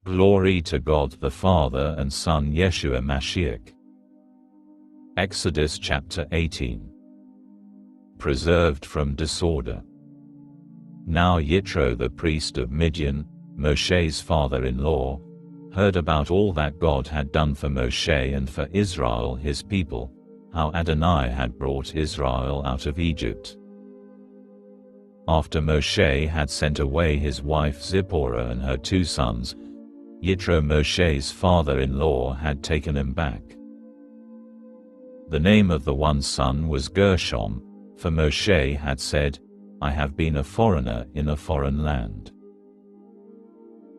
Glory to God the Father and Son Yeshua Mashiach. Exodus chapter 18. Preserved from disorder. Now Yitro the priest of Midian, Moshe's father-in-law, heard about all that God had done for Moshe and for Israel his people, how Adonai had brought Israel out of Egypt. After Moshe had sent away his wife Zipporah and her 2 sons, Yitro Moshe's father-in-law had taken him back. The name of the one son was Gershom, for Moshe had said, I have been a foreigner in a foreign land.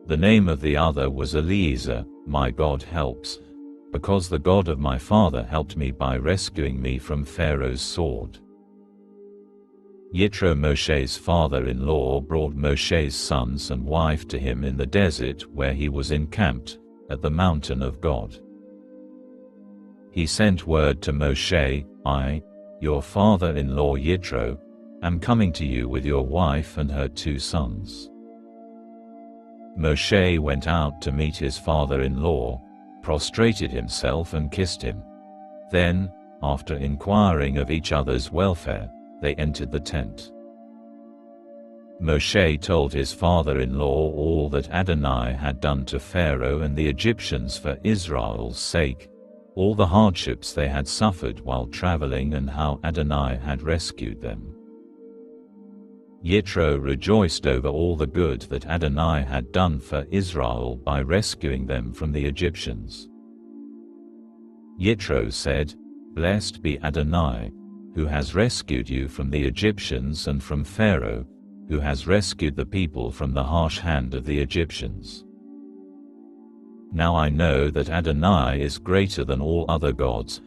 The name of the other was Eliezer, my God helps, because the God of my father helped me by rescuing me from Pharaoh's sword. Yitro Moshe's father-in-law brought Moshe's sons and wife to him in the desert where he was encamped, at the mountain of God. He sent word to Moshe, I, your father-in-law Yitro, am coming to you with your wife and her 2 sons. Moshe went out to meet his father-in-law, prostrated himself and kissed him. Then, after inquiring of each other's welfare, they entered the tent. Moshe told his father-in-law all that Adonai had done to Pharaoh and the Egyptians for Israel's sake, all the hardships they had suffered while traveling and how Adonai had rescued them. Yitro rejoiced over all the good that Adonai had done for Israel by rescuing them from the Egyptians. Yitro said, Blessed be Adonai, who has rescued you from the Egyptians and from Pharaoh, who has rescued the people from the harsh hand of the Egyptians. Now I know that Adonai is greater than all other gods,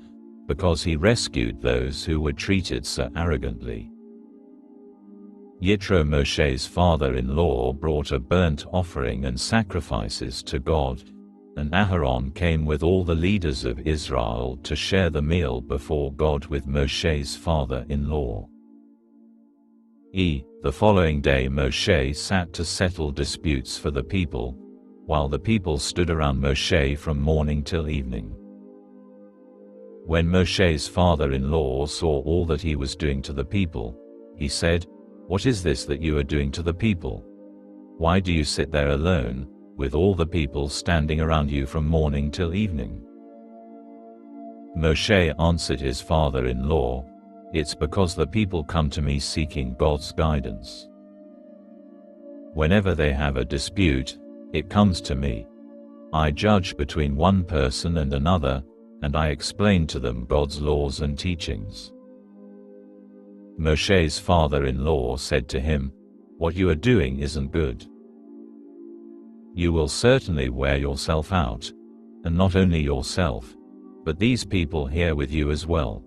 because he rescued those who were treated so arrogantly. Yitro Moshe's father-in-law brought a burnt offering and sacrifices to God, and Aharon came with all the leaders of Israel to share the meal before God with Moshe's father-in-law. The following day Moshe sat to settle disputes for the people, while the people stood around Moshe from morning till evening. When Moshe's father-in-law saw all that he was doing to the people, he said, What is this that you are doing to the people? Why do you sit there alone, with all the people standing around you from morning till evening? Moshe answered his father-in-law, It's because the people come to me seeking God's guidance. Whenever they have a dispute, it comes to me. I judge between one person and another, and I explain to them God's laws and teachings. Moshe's father-in-law said to him, What you are doing isn't good. You will certainly wear yourself out, and not only yourself, but these people here with you as well.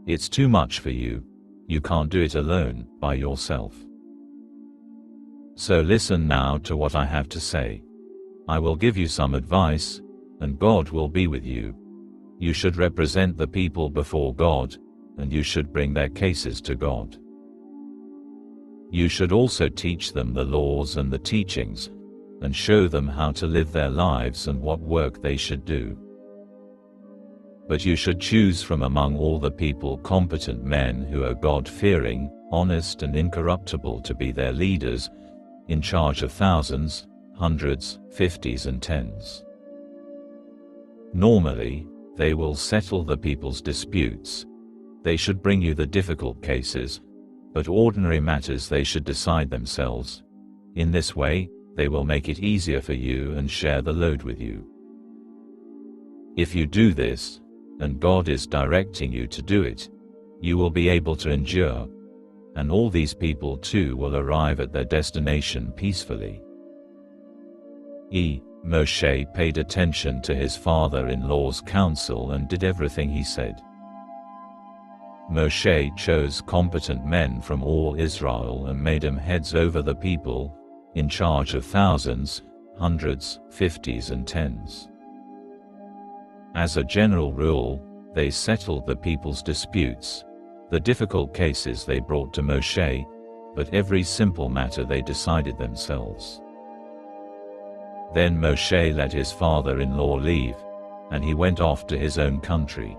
It's too much for you. You can't do it alone, by yourself. So listen now to what I have to say. I will give you some advice, and God will be with you. You should represent the people before God, and you should bring their cases to God. You should also teach them the laws and the teachings, and show them how to live their lives and what work they should do. But you should choose from among all the people competent men who are God-fearing, honest and incorruptible to be their leaders, in charge of thousands, hundreds, 50s and 10s. Normally, they will settle the people's disputes. They should bring you the difficult cases, but ordinary matters they should decide themselves. In this way, they will make it easier for you and share the load with you. If you do this, and God is directing you to do it, you will be able to endure, and all these people too will arrive at their destination peacefully. Moshe paid attention to his father-in-law's counsel and did everything he said. Moshe chose competent men from all Israel and made them heads over the people, in charge of thousands, hundreds, 50s and 10s. As a general rule, they settled the people's disputes. The difficult cases they brought to Moshe, but every simple matter they decided themselves. Then Moshe let his father-in-law leave, and he went off to his own country.